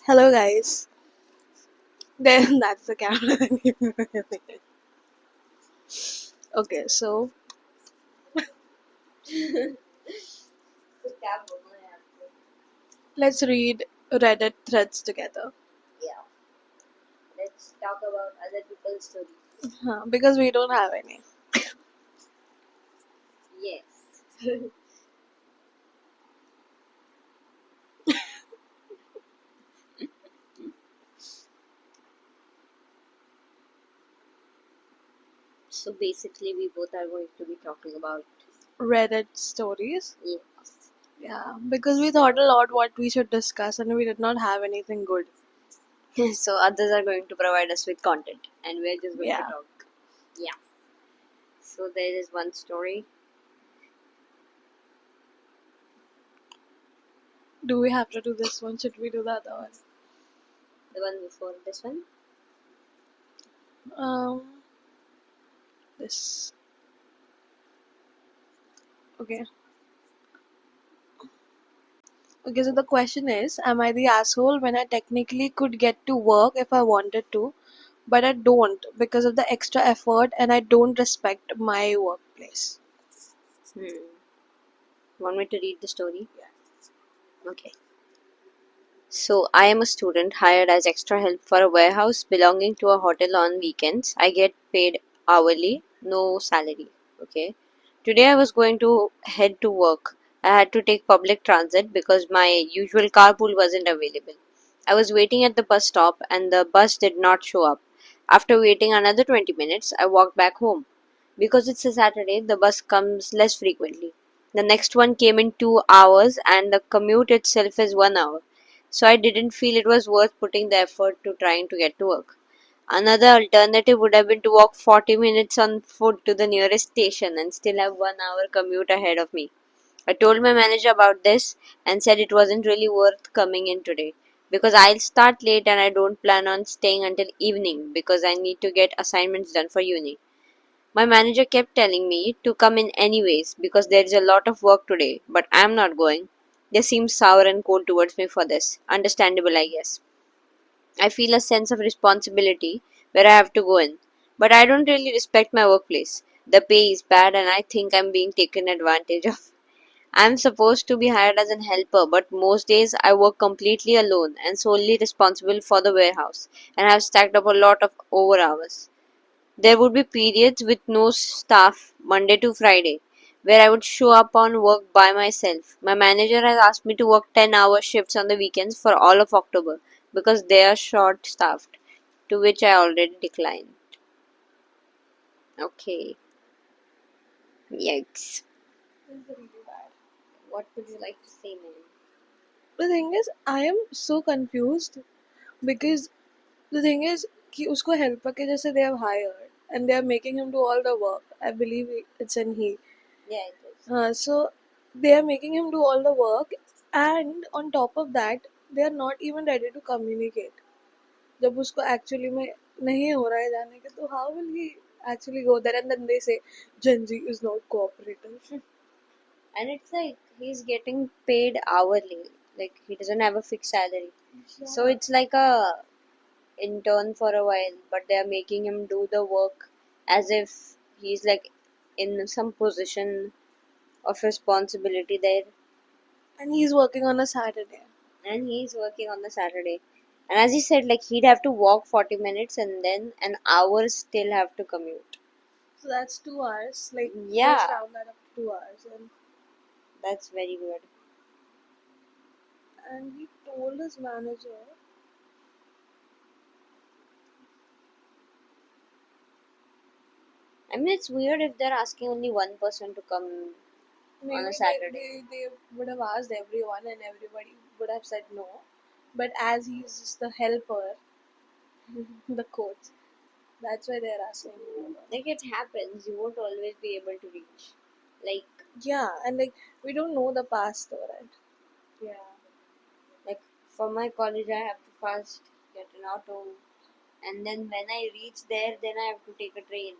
Hello, guys. Then that's the camera. Okay, so let's read Reddit threads together. Yeah, let's talk about other people's stories. Because we don't have any. Yes. So basically, we both are going to be talking about Reddit stories. yes. Yeah, because we thought a lot what we should discuss and we did not have anything good. So others are going to provide us with content, and we're just going to Yeah. talk. Yeah. So there is one story. Do we have to do this one? Should we do the other one? The one before this one. Um, this. Okay. Okay, so the question is, am I the asshole when I technically could get to work if I wanted to, but I don't because of the extra effort and I don't respect my workplace? Hmm. Want me to read the story? Yeah. Okay. So I am a student hired as extra help for a warehouse belonging to a hotel on weekends. I get paid hourly, no salary. Okay. Today I was going to head to work. I had to take public transit because my usual carpool wasn't available. I was waiting at the bus stop and the bus did not show up. After waiting another 20 minutes, I walked back home. Because it's a Saturday, the bus comes less frequently. The next one came in 2 hours and the commute itself is 1 hour. So I didn't feel it was worth putting the effort to trying to get to work. Another alternative would have been to walk 40 minutes on foot to the nearest station and still have 1 hour commute ahead of me. I told my manager about this and said it wasn't really worth coming in today because I'll start late and I don't plan on staying until evening because I need to get assignments done for uni. My manager kept telling me to come in anyways because there is a lot of work today, but I'm not going. They seem sour and cold towards me for this. Understandable, I guess. I feel a sense of responsibility where I have to go in. But I don't really respect my workplace. The pay is bad and I think I'm being taken advantage of. I'm supposed to be hired as an helper, but most days I work completely alone and solely responsible for the warehouse and have stacked up a lot of over hours. There would be periods with no staff, Monday to Friday, where I would show up on work by myself. My manager has asked me to work 10-hour shifts on the weekends for all of October because they are short staffed, to which I already declined. Okay, yikes. It's really bad. What would you like to say, man? The thing is, I am so confused because the thing is कि उसको helper के जैसे they have hired and they are making him do all the work. I believe it's an he. Yeah, it is. So they are making him do all the work, and on top of that, they are not even ready to communicate. जब उसको actually में नहीं हो रहा है जाने के तो how will he actually go there? And then they say Gen Z is not cooperative. And it's like he's getting paid hourly, like he doesn't have a fixed salary. So Yeah. it's like a intern for a while, but they are making him do the work as if he's like in some position of responsibility there, And he's working on a Saturday. and he's working on the Saturday. And as he said, like he'd have to walk 40 minutes and then an hour still have to commute. So that's 2 hours. Like Yeah, just round that up to 2 hours. that's very weird. And he told his manager. I mean, it's weird if they're asking only one person to come on Maybe a Saturday. they would have asked everyone and everybody would have said no. But as he's just the helper, the coach, that's why they're asking him. Like it happens, you won't always be able to reach. Like, Yeah, and like we don't know the past though, right? yeah. Like for my college, I have to first get an auto, and then when I reach there, then I have to take a train.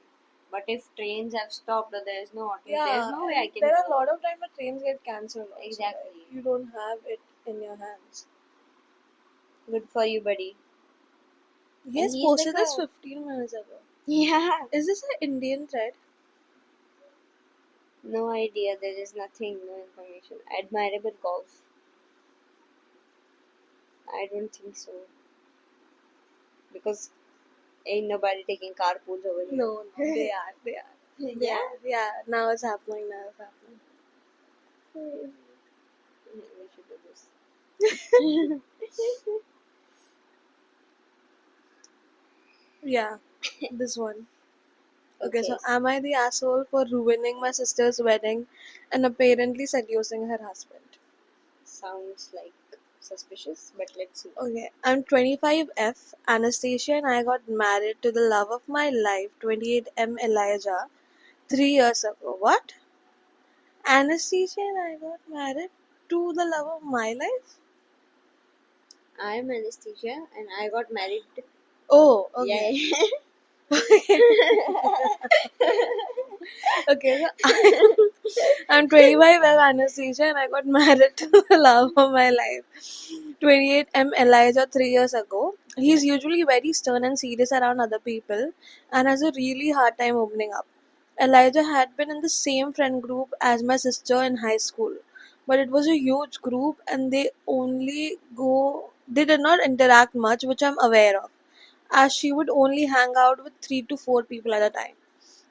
But if trains have stopped or there is no auto, there's Yeah, no way I and can there are a go. lot of times the trains get cancelled also, right? Exactly. You don't have it in your hands. Good for you, buddy. He And has he's like posted this a 15 minutes ago. yeah. Is this an Indian thread? No idea. There is nothing, no information. Admirable golf. I don't think so because ain't nobody taking carpools over here. No, no, they are. They are. They Yeah. are. Yeah, now it's happening. Now it's happening. Yeah, we should do this. Yeah, this one. Okay, so Okay. am I the asshole for ruining my sister's wedding and apparently seducing her husband? Sounds like suspicious, but let's see. Okay, I'm 25F, Anastasia, and I got married to the love of my life, 28M Elijah, 3 years ago. What? Anastasia and I got married to the love of my life? I'm Anesthesia and I got married. Oh, Yeah. okay. Yeah. Okay, so I'm 25 as Anastasia and I got married to the love of my life. 28 M Elijah 3 years ago. He's usually very stern and serious around other people and has a really hard time opening up. Elijah had been in the same friend group as my sister in high school, but it was a huge group and they did not interact much, which I'm aware of, as she would only hang out with 3 to 4 people at a time.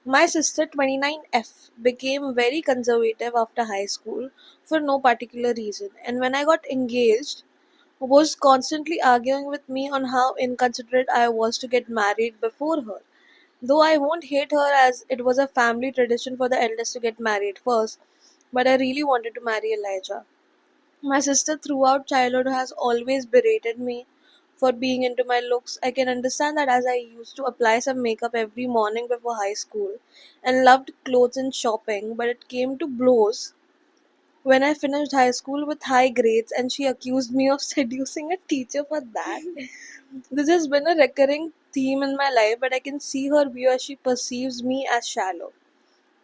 My sister 29F became very conservative after high school for no particular reason, and when I got engaged was constantly arguing with me on how inconsiderate I was to get married before her. Though I won't hate her as it was a family tradition for the eldest to get married first, but I really wanted to marry Elijah. My sister throughout childhood has always berated me for being into my looks. I can understand that as I used to apply some makeup every morning before high school and loved clothes and shopping, but it came to blows when I finished high school with high grades and she accused me of seducing a teacher for that. This has been a recurring theme in my life, but I can see her view as she perceives me as shallow.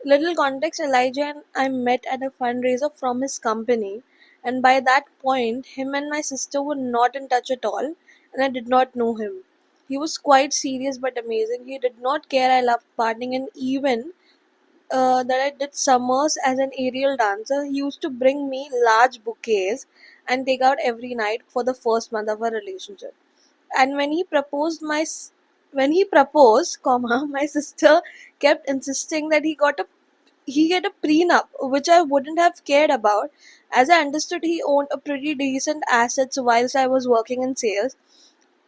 Little context, Elijah and I met at a fundraiser from his company, and by that point, him and my sister were not in touch at all, and I did not know him. He was quite serious but amazing. He did not care I loved partying, and even that I did summers as an aerial dancer. He used to bring me large bouquets and take out every night for the first month of our relationship. And when he proposed, comma, my sister kept insisting that he get a prenup, which I wouldn't have cared about, as I understood he owned a pretty decent assets whilst I was working in sales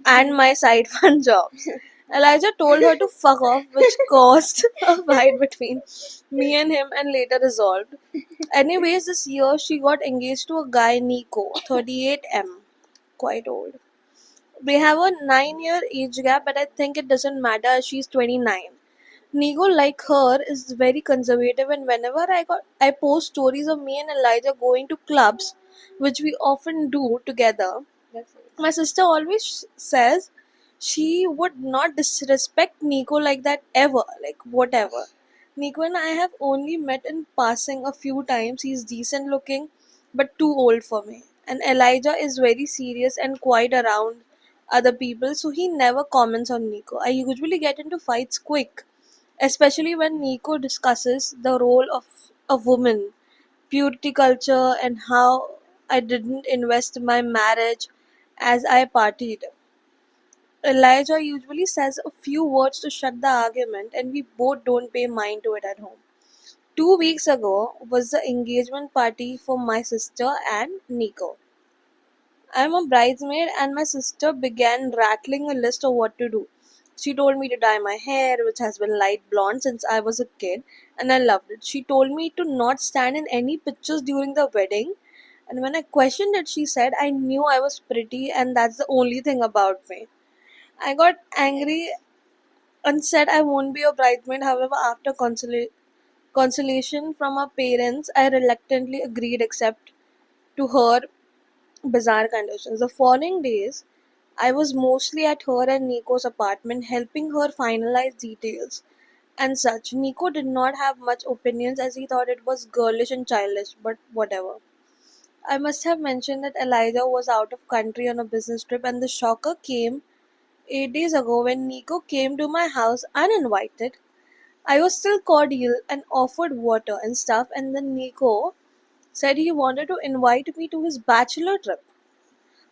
and my side fund jobs. Elijah told her to fuck off, which caused a fight between me and him and later resolved. Anyways, this year she got engaged to a guy, Nico, 38M, quite old. We have a 9-year age gap, but I think it doesn't matter as she's 29. Nico, like her, is very conservative, and whenever I post stories of me and Elijah going to clubs, which we often do together, That's my sister always says she would not disrespect Nico like that ever, like whatever. Nico and I have only met in passing a few times. He's decent looking, but too old for me. And Elijah is very serious and quiet around other people, so he never comments on Nico. I usually get into fights quick, especially when Nico discusses the role of a woman, purity culture, and how I didn't invest in my marriage as I partied. Elijah usually says a few words to shut the argument, and we both don't pay mind to it at home. 2 weeks ago was the engagement party for my sister and Nico. I'm a bridesmaid, and my sister began rattling a list of what to do. She told me to dye my hair, which has been light blonde since I was a kid, and I loved it. She told me to not stand in any pictures during the wedding, and when I questioned it, she said I knew I was pretty, and that's the only thing about me. I got angry and said I won't be a bridesmaid. However, after consolation from her parents, I reluctantly agreed, except to her bizarre conditions. The following days, I was mostly at her and Nico's apartment helping her finalize details and such. Nico did not have much opinions as he thought it was girlish and childish, but whatever. I must have mentioned that Elijah was out of country on a business trip, and the shocker came 8 days ago when Nico came to my house uninvited. I was still cordial and offered water and stuff, and then Nico said he wanted to invite me to his bachelor trip.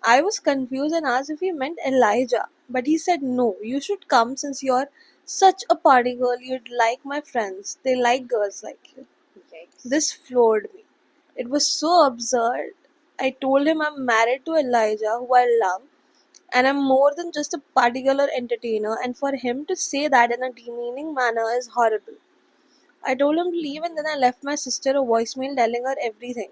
I was confused and asked if he meant Elijah, but he said no, you should come since you're such a party girl, you'd like my friends. They like girls like you. Yikes. This floored me. It was so absurd. I told him I'm married to Elijah, who I love, and I'm more than just a party girl or entertainer, and for him to say that in a demeaning manner is horrible. I told him to leave, and then I left my sister a voicemail telling her everything,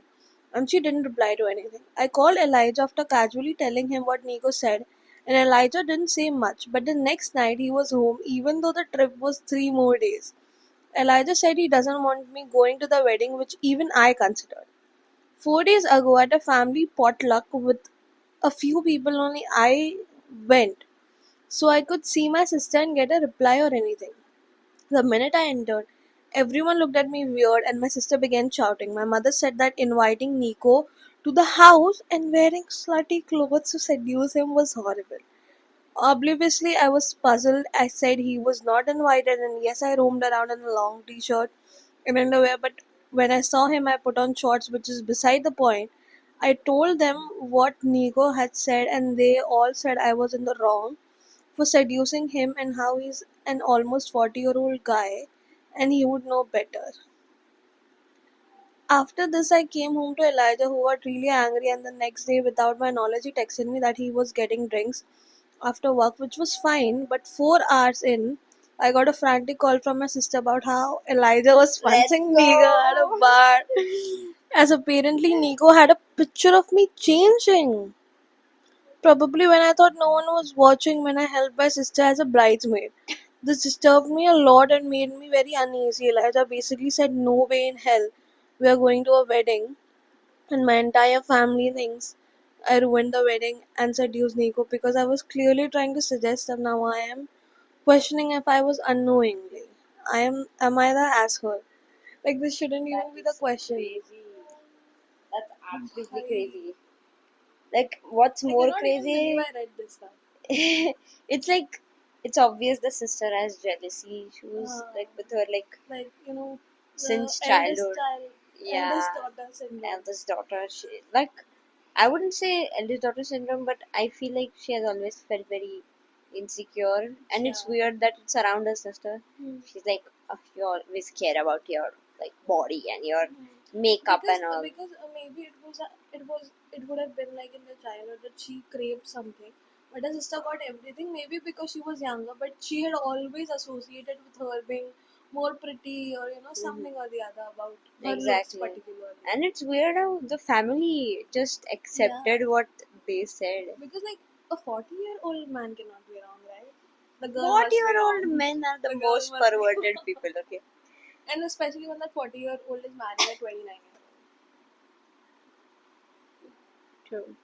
and she didn't reply to anything. I called Elijah after casually telling him what Nico said, and Elijah didn't say much, but the next night he was home even though the trip was 3 more days. Elijah said he doesn't want me going to the wedding, which even I considered. 4 days ago, at a family potluck with a few people only, I went so I could see my sister and get a reply or anything. The minute I entered, everyone looked at me weird and my sister began shouting. My mother said that inviting Nico to the house and wearing slutty clothes to seduce him was horrible. Obliviously, I was puzzled. I said he was not invited, and yes, I roamed around in a long t shirt and underwear, but when I saw him, I put on shorts, which is beside the point. I told them what Nico had said, and they all said I was in the wrong for seducing him and how he's an almost 40-year-old guy and he would know better. After this, I came home to Elijah, who got really angry, and the next day, without my knowledge, he texted me that he was getting drinks after work, which was fine. But 4 hours in, I got a frantic call from my sister about how Elijah was Let's punching Nico at a go. bar, as apparently Nico had a picture of me changing. Probably when I thought no one was watching when I helped my sister as a bridesmaid. This disturbed me a lot and made me very uneasy. Elijah basically said, no way in hell we are going to a wedding, and my entire family thinks I ruined the wedding and seduced Nico because I was clearly trying to suggest that now I am questioning if I was unknowingly. Am I the asshole? Like this shouldn't That even be the is question. crazy. That's absolutely I, crazy. Like, what's I more cannot even believe crazy? I read this stuff. It's like it's obvious the sister has jealousy issues, Uh, like with her, like like the since eldest childhood. child, Yeah, eldest daughter syndrome. eldest daughter. Like, I wouldn't say eldest daughter syndrome, but I feel like she has always felt very insecure, and Yeah. it's weird that it's around her sister. Hmm. She's like, oh, you always care about your like body and your makeup Because and all. maybe it would have been like in the childhood that she craved something, but her sister got everything. Maybe because she was younger, but she had always associated with her being more pretty or Mhm. something or the other about her looks Exactly. particularly. And it's weird how the family just Yeah, accepted what they said. because like a 40-year-old man cannot be wrong, right? The girl What must be year old wrong. men are the The girl most must be perverted wrong. people, okay? And especially when that 40-year-old is married at 29-year-old. True.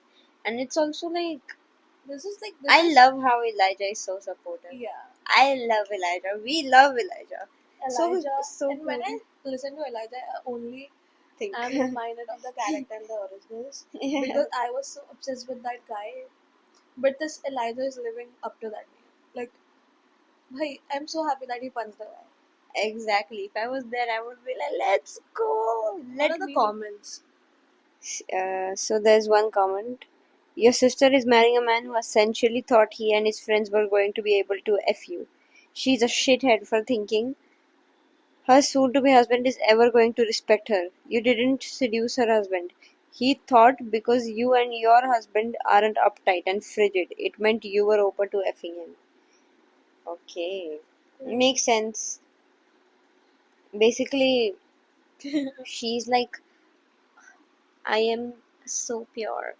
And it's also like, This I is love how Elijah is so supportive. yeah. I love Elijah. We love Elijah. Elijah, So and when cool. I listen to Elijah, I only Think. am reminded of the character in the originals Yeah. because I was so obsessed with that guy. But this Elijah is living up to that name. Like, bhai, I'm so happy that he punched the guy. Exactly. If I was there, I would be like, let's go. What Let are the me. comments? So there's one comment. Your sister is marrying a man who essentially thought he and his friends were going to be able to F you. She's a shithead for thinking her soon to be husband is ever going to respect her. You didn't seduce her husband. He thought because you and your husband aren't uptight and frigid, it meant you were open to effing him. Okay. Makes sense. Basically, she's like, I am so pure.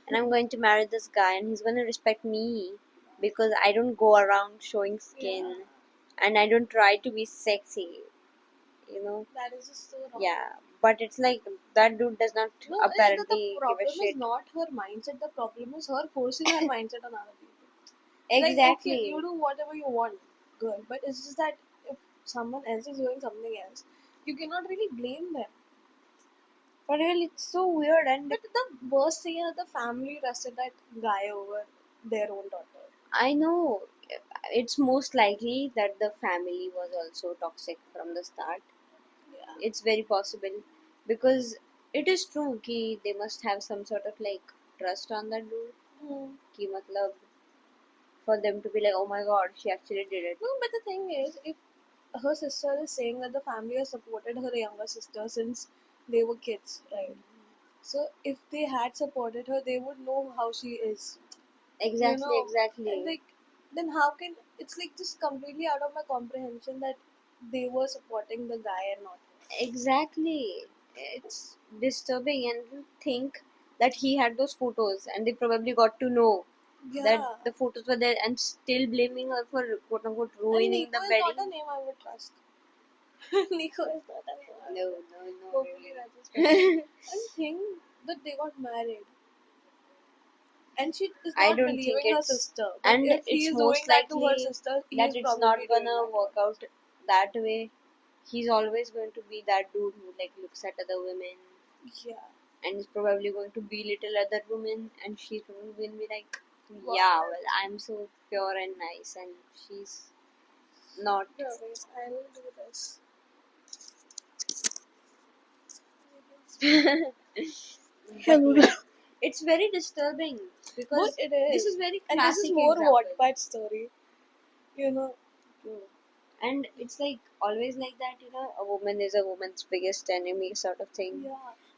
And I'm going to marry this guy, and he's going to respect me because I don't go around showing Yeah, skin and I don't try to be sexy, you know. that is just so wrong. Yeah, but it's like that dude does not No, the apparently give a problem is shit. not her mindset. The problem is her forcing her mindset on other people. Like, okay, you Exactly. do whatever you want, girl, but it's just that if someone else is doing something else, you cannot really blame them. For real, it's so weird. And But the worst thing is the family trusted that guy over their own daughter. I know it's most likely that the family was also toxic from the start. Yeah. It's very possible because it is true कि they must have some sort of like trust on that dude. Hmm. कि मतलब for them to be like, oh my god, she actually did it. No, but the thing is, if her sister is saying that the family has supported her younger sister since they were kids, right? So if they had supported her, they would know how she is, you Exactly, know. And exactly. like, then how can it's like just completely out of my comprehension that they were supporting the guy and not her. Exactly. It's disturbing and to think that he had those photos and they probably got to know that Yeah. the photos were there and still blaming her for quote unquote And ruining Nico the is not a wedding. name I would trust. Nico is not a name I would No, trust. no, no, Hopefully that's his really. and think that they got married. And she is I not don't think believing her it's, sister. But and if he it's is doing most that to her likely sister, he that is it's probably not doing gonna that to work her. out that way. He's always going to be that dude who like looks at other women Yeah. and is probably going to belittle other women, and she's probably going to be like, Wow. yeah, well, I'm so pure and nice, and she's not. No, wait, I'll do this. But Helloooo. yeah, it's very disturbing But because it this is. is very And this is classic more example. Wattpad story. You know. True. And it's like always like that, a woman is a woman's biggest enemy sort of thing. Yeah.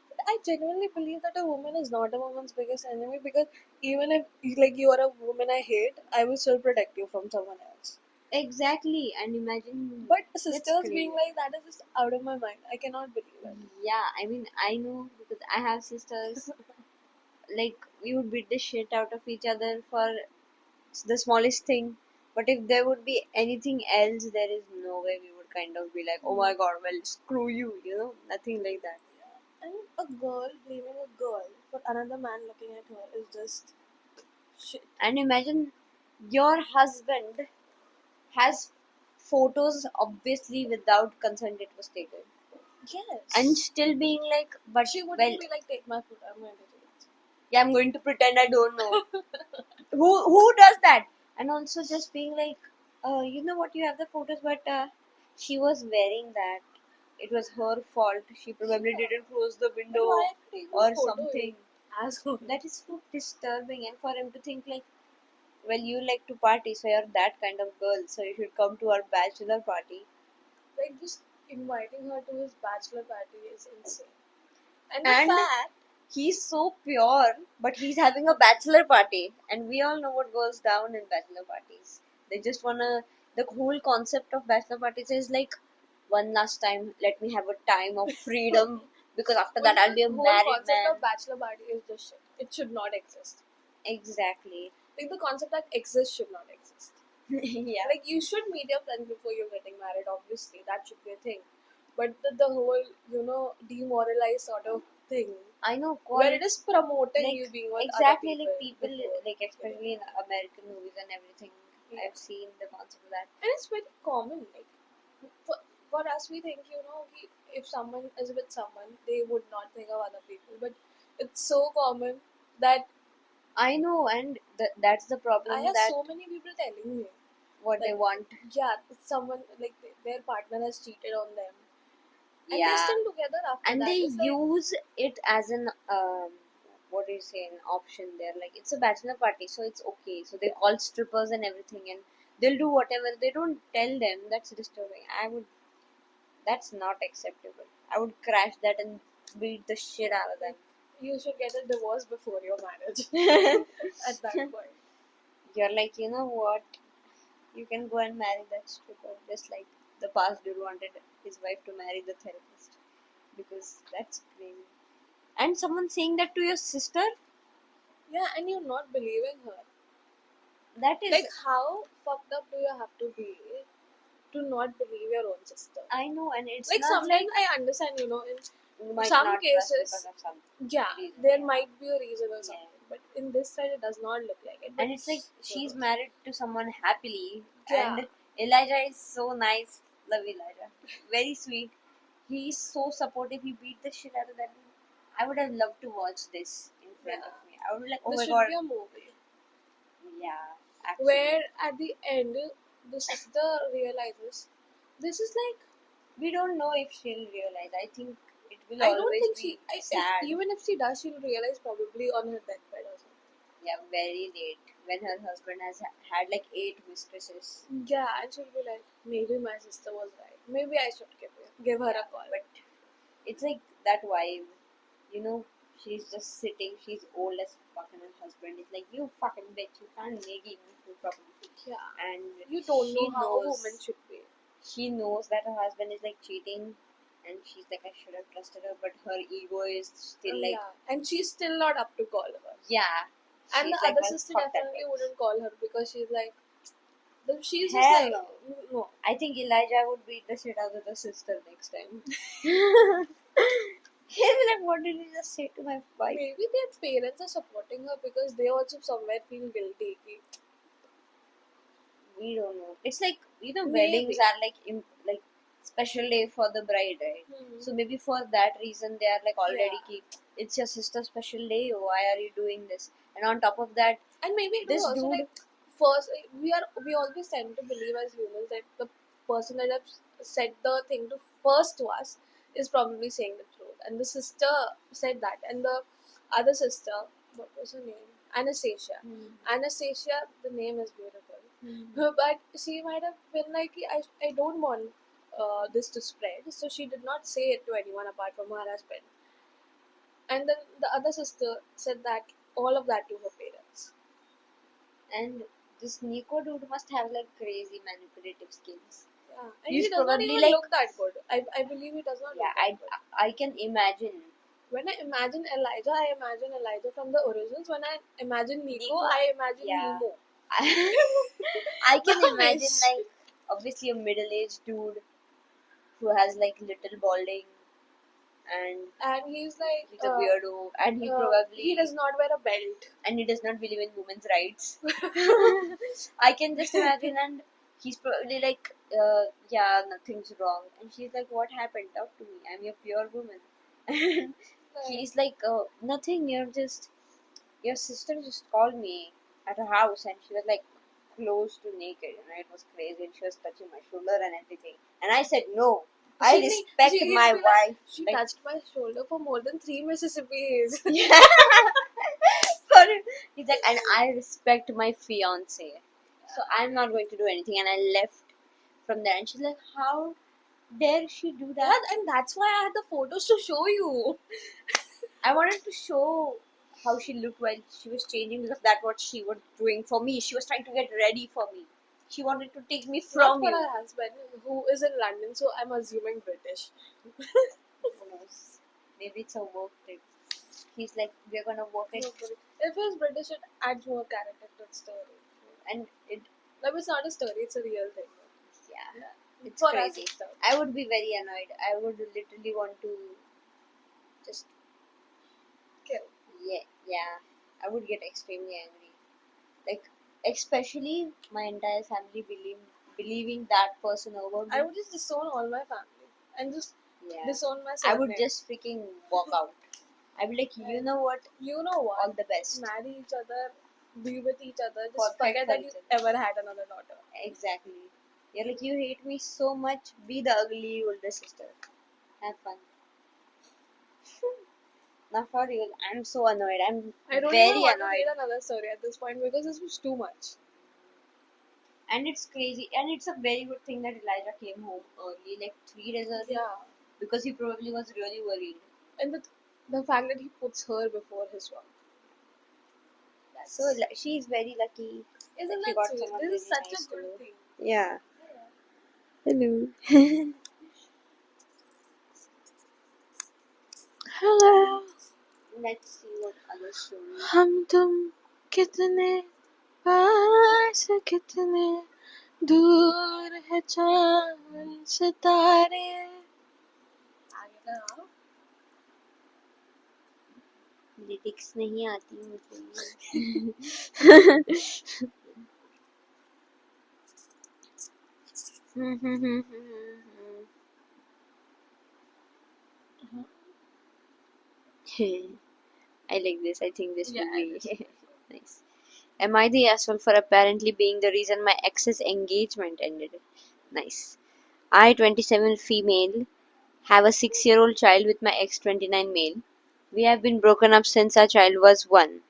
But I genuinely believe that a woman is not a woman's biggest enemy because even if like you are a woman I hate, I will still protect you from someone else. Exactly, and imagine But that's sisters crazy. being like that is just out of my mind. I cannot believe it. Yeah, I mean, I know because I have sisters. Like, we would beat the shit out of each other for the smallest thing. But if there would be anything else, there is no way we would kind of be like, oh my god, well, screw you, nothing like that. And a girl blaming a girl for another man looking at her is just shit. And imagine your husband has photos obviously without consent it was taken. Yes. And still being like, but She wouldn't well, be like, take my food, I'm going to do it. yeah, I'm going to pretend I don't know. Who does that? And also just being like, you know what, you have the photos, but she was wearing that. It was her fault. She probably Yeah. didn't close the But window why take a or photo? something. Asshole. That is so disturbing. And for him to think like, well, you like to party, so you're that kind of girl, so you should come to our bachelor party. Like, just inviting her to his bachelor party is insane. And the And fact, he's so pure, but he's having a bachelor party, and we all know what goes down in bachelor parties. They just wanna. The whole concept of bachelor parties is like, one last time, let me have a time of freedom, because after that I'll be a the whole married concept man. of bachelor party is just shit. It should not exist. Exactly. Like, the concept that exists should not exist. Yeah. Like, you should meet your friends before you're getting married, obviously. That should be a thing. But the whole, demoralized sort of thing, I know. where it is promoting Like you being with exactly other like people before like getting especially in married. American movies and everything. Yeah. I've seen the concept of that. And it's very common. Like, for us, we think, if someone is with someone, they would not think of other people. But it's so common that I know, and that's the I problem have that so many people telling me what they that, want. yeah, someone, like, their partner has cheated on them. And they're Yeah, still together after and that. they It's like, use it as an what do you say, an option there. Like it's a bachelor party, so it's okay. So they yeah. call strippers and everything, and they'll do whatever. They don't tell them. That's disturbing. That's not acceptable. I would crash that and beat the shit out of them. You should get a divorce before your marriage at that point. You're like, you know what? You can go and marry that stripper, just like the past dude wanted his wife to marry the therapist, because that's crazy. And someone saying that to your sister, Yeah, and you're not believing her. that is, Like, how fucked up do you have to be to not believe your own sister? I know, and it's Like, not sometimes like I understand, in you might some not trust because cases, of some yeah, reason. there Yeah. might be a reason or Yeah. something. But in this side, it does not look like it. But And it's like who she's knows? married to someone happily, Yeah. and Elijah is so nice. Love Elijah, very sweet. He's so supportive. He beat the shit out of that dude. I would have loved to watch this in front Yeah. of me. I would be like, oh This my should god. be a movie Yeah, actually. where at the end the sister realizes this is like, We don't know if she'll realize. I think it will I don't always think be if sad. even if she does, she'll realize probably on her deathbed or something. Yeah, very late when her husband has had like 8 mistresses. Yeah, and she'll be like, maybe my sister was right. Maybe I should give her a call. But it's like that vibe, you know. She's just sitting. She's old as fuck, and her husband is like, "You fucking bitch! You can't make even food properly." Yeah, And you don't she know how a knows. woman should be. She knows that her husband is like cheating, and she's like, "I should have trusted her," but her ego is still like, Yeah, and she's still not up to call her. yeah. And the She's like, other "Well, sister fuck that definitely bitch." wouldn't call her because she's like, she's just Hell like, no. no. I think Elijah would beat the shit out of the sister next time. He'll be like, what did you just say to my wife? Maybe their parents are supporting her because they also somewhere feel guilty. We don't know. It's like, Maybe. weddings are like special day for the bride, right? So maybe for that reason they are like already Yeah. it's your sister's special day. Why are you doing this? And on top of that, And maybe it was this also dude. like, first we always tend to believe as humans that the person that have said the thing to first to us is probably saying the truth. And the sister said that, and the other sister, what was her name? Anastasia. Anastasia, the name is beautiful. But she might have been like, I don't want this to spread, so she did not say it to anyone apart from her husband. And then the other sister said that all of that to her parents. And this Nico dude must have like crazy manipulative skills. Yeah, and He's he does not probably even like, look that good. I believe he does not yeah, look that good. I can imagine. When I imagine Elijah, I imagine Elijah from the originals. When I imagine Nico, Nico, I imagine yeah. Nemo. I can The imagine fish. like obviously a middle-aged dude who has like little balding and And he's like, he's a weirdo and he does not wear a belt. and he does not believe in women's rights. I can just imagine, and he's probably like, yeah, nothing's wrong. And she's like, what happened? Talk to me. I'm your pure woman. And he's like, nothing. Your sister just called me at her house, and she was like close to naked, and it was crazy. And she was touching my shoulder and everything. And I said, no. I respect my wife. She Like, touched my shoulder for more than 3 Mississippis. yeah. Sorry. He's like, and I respect my fiance. So I'm not going to do anything. And I left from there. And she's like, how dare she do that? Yeah, and that's why I had the photos to show you. I wanted to show how she looked while she was changing because that's what she was doing for me. She was trying to get ready for me. She wanted to take me from Not for you. her husband, who is in London, so I'm assuming British. Who knows? Maybe it's a work trip. He's like, we're gonna work it. If it's British, it adds more character to the story. And it. Like, it's not a story, it's a real thing. Yeah. It's for crazy. Us, I would be very annoyed. I would literally want to just kill. Yeah. I would get extremely angry. Like, especially my entire family believing that person over me. I would just disown all my family and just disown myself. I would just freaking walk out. I'd be like, you know what? All the best. Marry each other, be with each other. Just Perfect forget that you ever had another daughter. Exactly. You're like, you hate me so much. Be the ugly older sister. Have fun. Not for real. I'm so annoyed. I don't very even want to annoyed. read another story at this point because this was too much. And it's crazy. And it's a very good thing that Elijah came home early, like 3 days early. Yeah. Because he probably was really worried. And the fact that he puts her before his work. So she's very lucky. Isn't that she that got sweet? someone This really is such nice a good thing. Yeah. Hello. Hello. Let's see what other stories. हम तुम कितने पास कितने दूर है चांद सितारे. आगे लगाओ. लिरिक्स नहीं आती मुझे. I like this. I think this Yeah, will it is. be nice. Am I the asshole for apparently being the reason my ex's engagement ended? Nice. I, 27 female, have a 6-year-old child with my ex, 29 male. We have been broken up since our child was 1.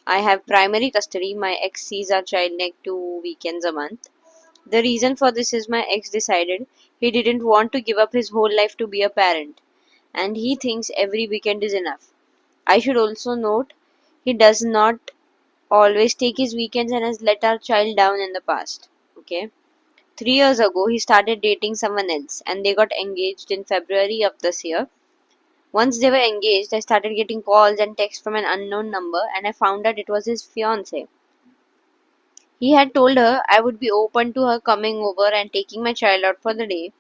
I have primary custody. My ex sees our child next 2 weekends a month. The reason for this is my ex decided he didn't want to give up his whole life to be a parent, and he thinks every weekend is enough. I should also note he does not always take his weekends and has let our child down in the past. Okay. 3 years ago, he started dating someone else and they got engaged in February of this year. Once they were engaged, I started getting calls and texts from an unknown number and I found out it was his fiance. He had told her I would be open to her coming over and taking my child out for the day,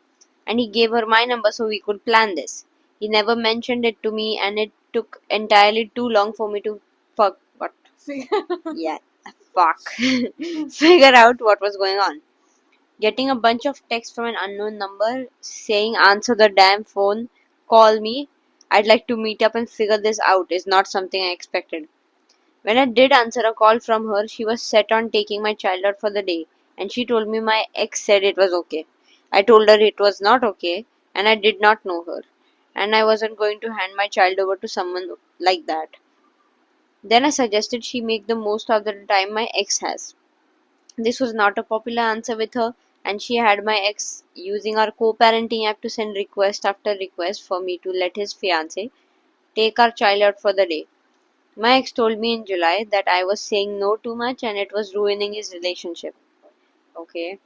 and he gave her my number so we could plan this. He never mentioned it to me and it took entirely too long for me to fuck what? Yeah, fuck. Figure out what was going on. Getting a bunch of texts from an unknown number saying answer the damn phone, call me, I'd like to meet up and figure this out is not something I expected. When I did answer a call from her, she was set on taking my child out for the day and she told me my ex said it was okay. I told her it was not okay and I did not know her and I wasn't going to hand my child over to someone like that. Then I suggested she make the most of the time my ex has. This was not a popular answer with her, and she had my ex using our co parenting app to send request after request for me to let his fiance take our child out for the day. My ex told me in July that I was saying no too much and it was ruining his relationship. Okay.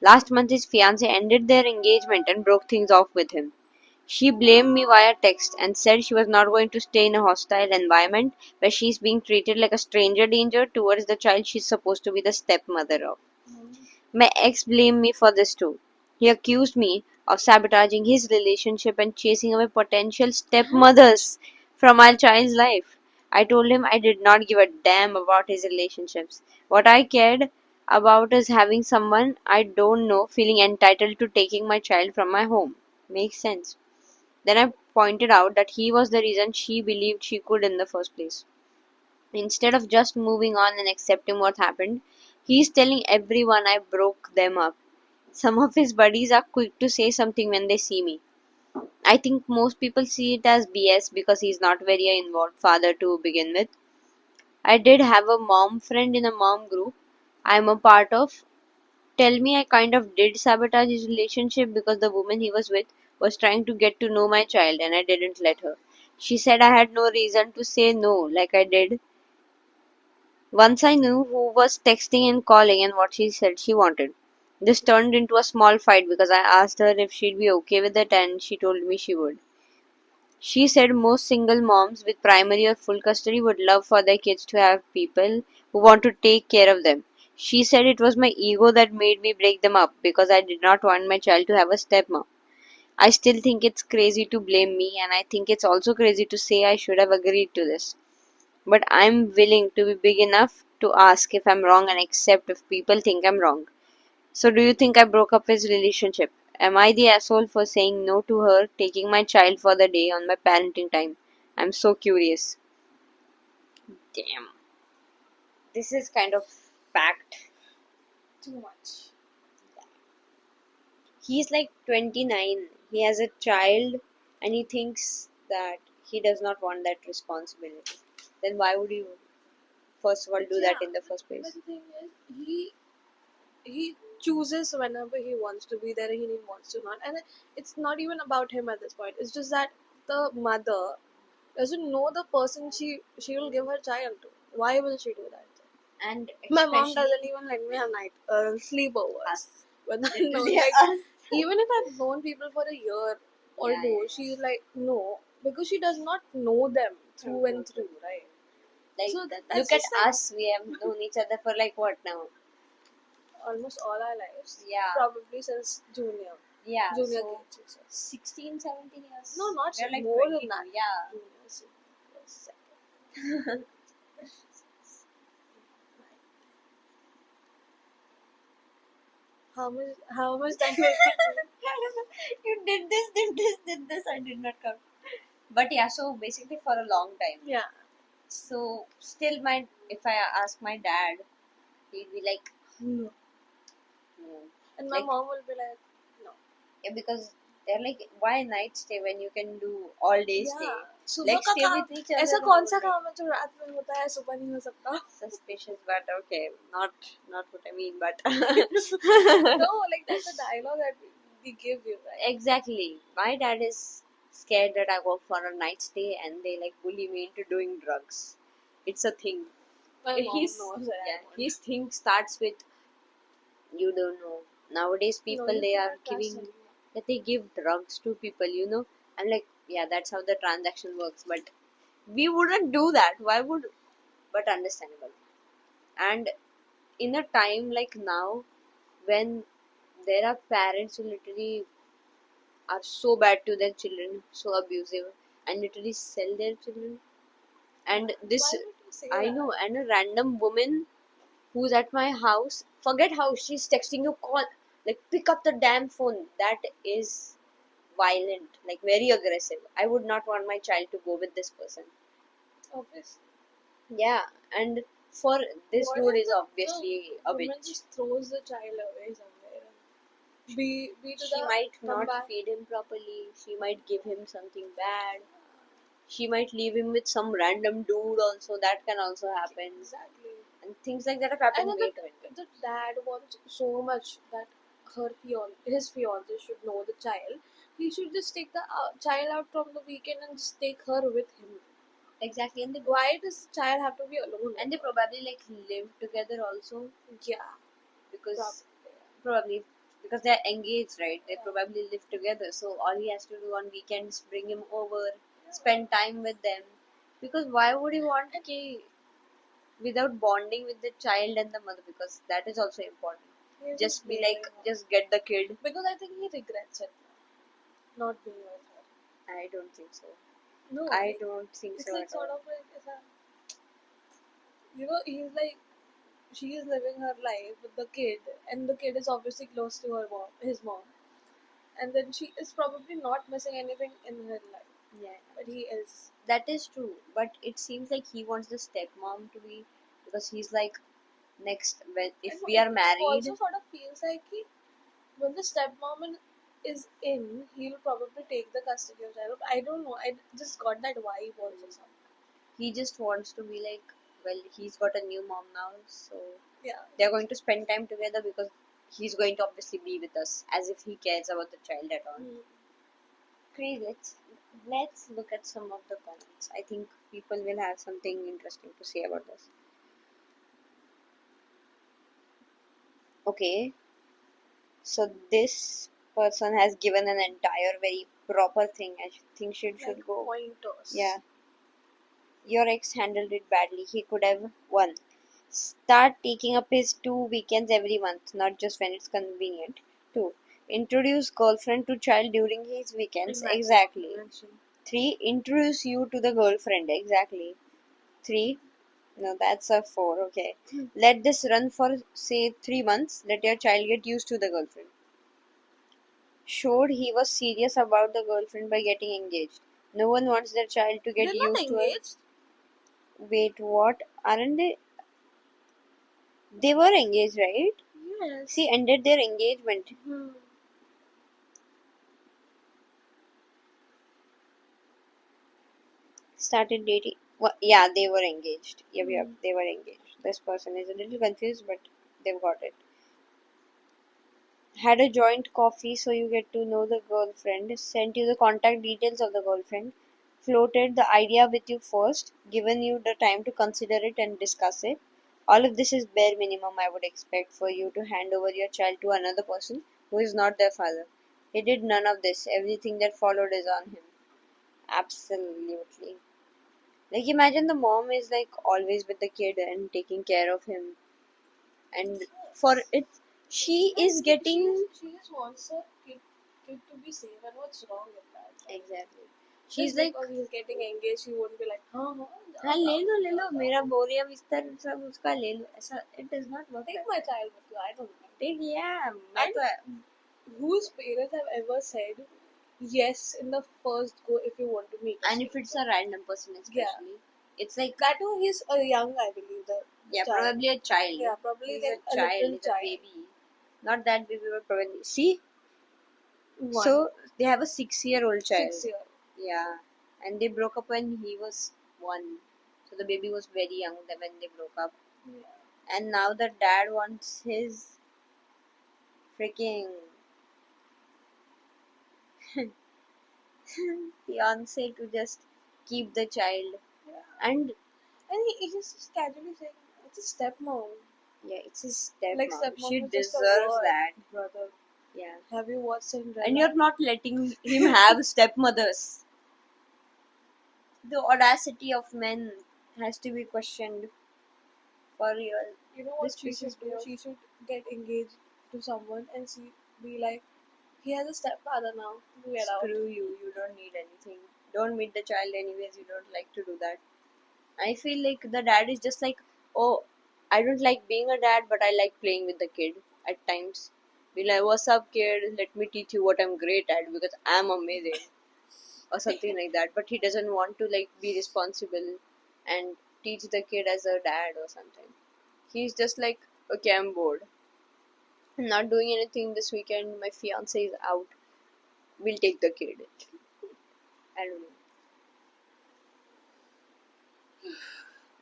Last month, his fiance ended their engagement and broke things off with him. She blamed me via text and said she was not going to stay in a hostile environment where she's being treated like a stranger danger towards the child she's supposed to be the stepmother of. My ex blamed me for this too. He accused me of sabotaging his relationship and chasing away potential stepmothers from our child's life. I told him I did not give a damn about his relationships. What I cared about is having someone I don't know feeling entitled to taking my child from my home. Makes sense. Then I pointed out that he was the reason she believed she could in the first place. Instead of just moving on and accepting what happened, he's telling everyone I broke them up. Some of his buddies are quick to say something when they see me. I think most people see it as BS because he's not very involved father to begin with. I did have a mom friend in a mom group I'm a part of tell me I kind of did sabotage his relationship because the woman he was with was trying to get to know my child and I didn't let her. She said I had no reason to say no like I did. Once I knew who was texting and calling and what she said she wanted. This turned into a small fight because I asked her if she'd be okay with it and she told me she would. She said most single moms with primary or full custody would love for their kids to have people who want to take care of them. She said it was my ego that made me break them up because I did not want my child to have a stepmom. I still think it's crazy to blame me and I think it's also crazy to say I should have agreed to this. But I'm willing to be big enough to ask if I'm wrong and accept if people think I'm wrong. So, do you think I broke up his relationship? Am I the asshole for saying no to her taking my child for the day on my parenting time? I'm so curious. Damn. This is kind of packed. Too much. He's like 29. He has a child and he thinks that he does not want that responsibility. Then why would you first of all do that in the first But place? the thing is, he chooses whenever he wants to be there, he wants to not, and it's not even about him at this point. It's just that the mother doesn't know the person she will give her child to. Why will she do that? And My mom especially doesn't even let me have night sleepovers. us. But no, Literally like us. even if I've known people for a year or Yeah, two, yeah, she's like no, because she does not know them through and through, right? like, So that's look at just like us. We have known each other for like what now? almost all our lives. Yeah. Probably since junior. Yeah. Junior So kids. 16, 17 years. No, not We're like more 22. than that. Yeah. Junior, senior, how much time? You did this, did this, did this. I did not come. But yeah, so basically for a long time. Yeah. So still, if I ask my dad, he'd be like, No. no. And my Like, mom will be like, no. yeah, because they're like, why night stay when you can do all day stay? Yeah. सुबह Like का stay काम with each ऐसा other the कौन whole सा day. काम है जो रात में होता है सुबह नहीं हो सकता? Suspicious, but okay, not what I mean, but No, like that's a dialogue that we give you, right? exactly. My dad is scared that I go for a night stay and they like bully me into doing drugs. It's a thing. My mom His knows that I yeah, won't. his thing starts with you don't know. Nowadays No, people you they are cannot trust giving anyone. that they give drugs to people. I'm like, yeah, that's how the transaction works, but we wouldn't do that. Why would but understandable. And in a time like now when there are parents who literally are so bad to their children, so abusive, and literally sell their children. And this, Why would you say I that? know, and a random woman who's at my house, forget how she's texting you, call, like pick up the damn phone. That is violent, like very aggressive. I would not want my child to go with this person. Obviously. Yeah, and for this What dude if is obviously the a woman bitch. just throws the child away somewhere? Be to She the might come not back. feed him properly. She might give him something bad. She might leave him with some random dude also. That can also happen. Exactly. And things like that have And happened then way too many the dad wants so much that his fiance should know the child. He should just take the child out from the weekend and just take her with him. exactly, and Why does the child have to be alone? they probably like live together also Yeah, because probably. probably because they're engaged, right? They probably live together. So all he has to do on weekends bring him over, spend time with them. Because why would he want to without bonding with the child and the mother? Because that is also important. He's Just be leaving like, her. just get the kid. Because I think he regrets it now, not being with her. I don't think so. No, I don't think it's so like at all. sort of like he's like she is living her life with the kid, and the kid is obviously close to his mom, and then she is probably not missing anything in her life, Yeah, but he is. that is true. But it seems like he wants the stepmom to be because he's like next when if And we are it married. also sort of feels like when the is in, he'll probably take the custody of child. I don't know. I just got that vibe also. He just wants to be like, well, he's got a new mom now, so Yeah. they're going to spend time together because he's going to obviously be with us as if he cares about the child at all. Crazy. Let's look at some of the comments. I think people will have something interesting to say about this. Okay, so this person has given an entire very proper thing. I think should go. Pointers. Yeah, your ex handled it badly. He could have won. Start taking up his 2 weekends every month, not just when it's convenient. 2. Introduce girlfriend to child during his weekends. Exactly. 3. Introduce you to the girlfriend. Exactly. 3. No, that's a 4. Okay. Let this run for, say, 3 months. Let your child get used to the girlfriend. Showed he was serious about the girlfriend by getting engaged. No one wants their child to get They're not used to her. engaged. Wait, what? Aren't they? They were engaged, right? Yes. She ended their engagement. Started dating. Well, yeah, they were engaged. Yep, they were engaged. This person is a little confused, but they've got it. Had a joint coffee so you get to know the girlfriend. Sent you the contact details of the girlfriend. Floated the idea with you first. Given you the time to consider it and discuss it. All of this is bare minimum I would expect for you to hand over your child to another person who is not their father. He did none of this. Everything that followed is on him. Absolutely. Like imagine the mom is like always with the kid and taking care of him, and for it, she is getting She just wants her kid to be safe, and what's wrong with that? exactly. She's She's like, because he's getting engaged, she won't be like, हाँ हाँ ले लो मेरा बोरिया बिस्तर सब उसका ले लो ऐसा it does not work. Take my child with you. I don't know. Take yeah मैं तो Whose parents have ever said yes in the first go if you want to meet a And if it's stranger. a random person, Yeah, especially, it's like, that too he's young, I believe, the yeah, child. probably a child. Yeah, probably He's like a a child, little he's a child. baby. Not that baby, but probably. See? One. So they have a 6-year-old child. 6 year. Yeah. And they broke up when he was 1. So the baby was very young when they broke up. Yeah. And now the dad wants his freaking fiance to just keep the child. Yeah. And And he just casually saying, it's a stepmom. yeah, it's his Like stepmom. stepmom She is just a deserves word, that. brother. Yeah. Have you watched And Cinderella? you're not letting him have stepmothers. The audacity of men has to be questioned for real. You know This what she should pisses me do? off. She should get engaged to someone and she be like, he has a stepfather now. Get out. Screw you, you don't need anything. Don't meet the child anyways, you don't like to do that. I feel like the dad is just like, oh, I don't like being a dad, but I like playing with the kid at times. Be like, what's up, kid? Let me teach you what I'm great at because I'm amazing, or something like that. But he doesn't want to like be responsible and teach the kid as a dad or something. He's just like, okay, I'm bored. I'm not doing anything this weekend. My fiance is out. We'll take the kid. I don't know.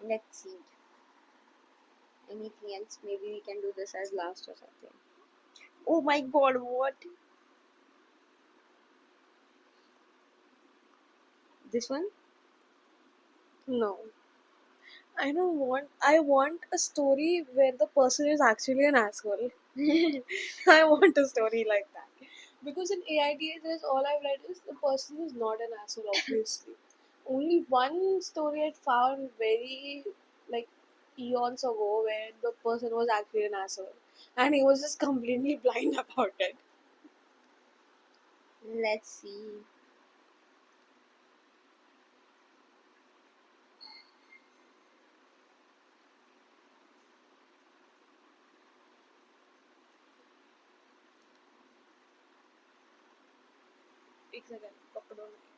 Let's see. Anything else? Maybe we can do this as last or something. Oh my god, what? This one? No. I want a story where the person is actually an asshole. I want a story like that. Because in AITHS, all I've read is the person is not an asshole, obviously. Only one story I found very, like, eons ago where the person was actually an asshole. And he was just completely blind about it. Let's see. एक second, पकड़ो नहीं.